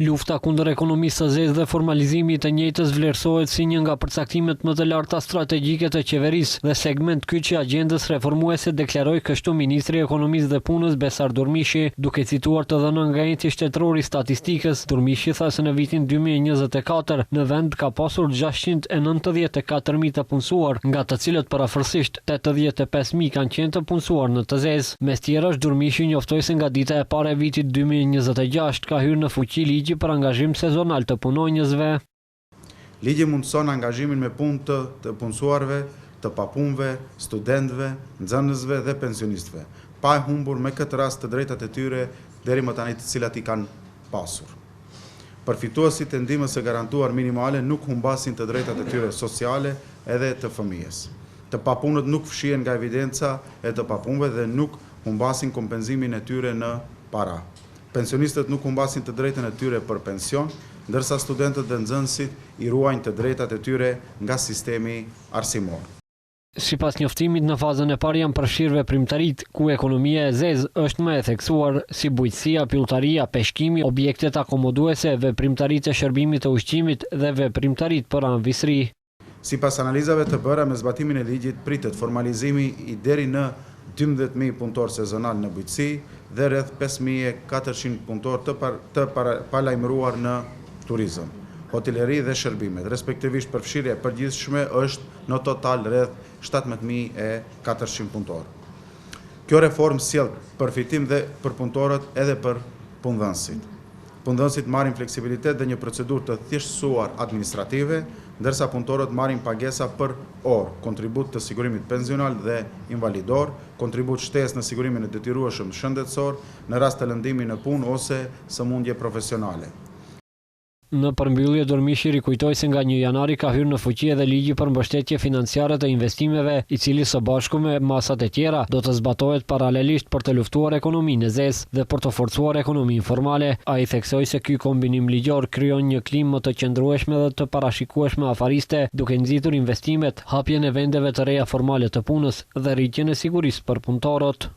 Lufta kundër ekonomisë së zezë dhe formalizimi i të njëjtës vlerësohet si një nga përcaktimet më të larta strategjike të qeverisë dhe segment ky që agjendës reformuese deklaroi kështu ministri i ekonomisë dhe punës Besar Durmishi, duke cituar të dhënën nga enti shtetëror i statistikës. Durmishi tha se në vitin 2024 në vend ka pasur 694.000 të punësuar, nga të cilët parafërsisht 85.000 kanë qenë të punësuar në të zezë. Mes tjerash, Durmishi njoftoi se nga dita e parë e vitit 2026 ka hyrë në fuqi ligji për angazhim sezonal të punonjësve. Ligji mundëson angazhimin me punë të punësuarve, të papunëve, studentëve, nxënësve dhe pensionistëve, pa e humbur me këtë rast të drejtat e tyre deri më tani të cilat i kanë pasur. Përfituesit e ndihmës së garantuar minimale nuk humbasin të drejtat e tyre sociale edhe të fëmijës. Të papunët nuk fshihen nga evidenca e të papunëve dhe nuk humbasin kompenzimin e tyre në para. Pensionistët nuk humbasin të drejtën e tyre për pension, ndërsa studentët dhe nxënësit i ruajnë të drejtat e tyre nga sistemi arsimor. Sipas njoftimit, në fazën e parë janë përfshirë veprimtaritë, ku ekonomia e zezë është më e theksuar, si bujqësia, pylltaria, peshkimi, objektet akomoduese, veprimtaritë e shërbimit të ushqimit dhe veprimtaritë për anëvisri. Sipas analizave të bëra me zbatimin e ligjit, pritet formalizimi i deri në 12.000 punëtor sezonal në bujqësi dhe rreth 5.400 punëtor të palajmëruar në turizëm, hoteleri dhe shërbimet. Respektivisht përfshirja e përgjithshme është në total rreth 17.400 punëtor. Kjo reformë sjell përfitim dhe për punëtorët edhe për punëdhënësit. Punëdhënësit marrin fleksibilitet dhe një procedurë të thjeshtësuar administrative, ndërsa punëtorët marrin pagesa për orë, kontribut të sigurimit pensional dhe invalidor, kontribut shtesë në sigurimin e detyrueshëm shëndetësor në rast të lëndimit në punë ose sëmundje profesionale. Në përmbyllje, Durmishi rikujtoi se nga 1 janari ka hyrë në fuqi edhe ligji për mbështetje financiare të investimeve, i cili së bashku me masat e tjera do të zbatohet paralelisht për të luftuar ekonominë e zezë dhe për të forcuar ekonominë informale. Ai theksoi se ky kombinim ligjor krijon një klimë më të qëndrueshme dhe të parashikueshme afariste, duke nxitur investimet, hapjen e vendeve të reja formale të punës dhe rritjen e sigurisë për punëtorët.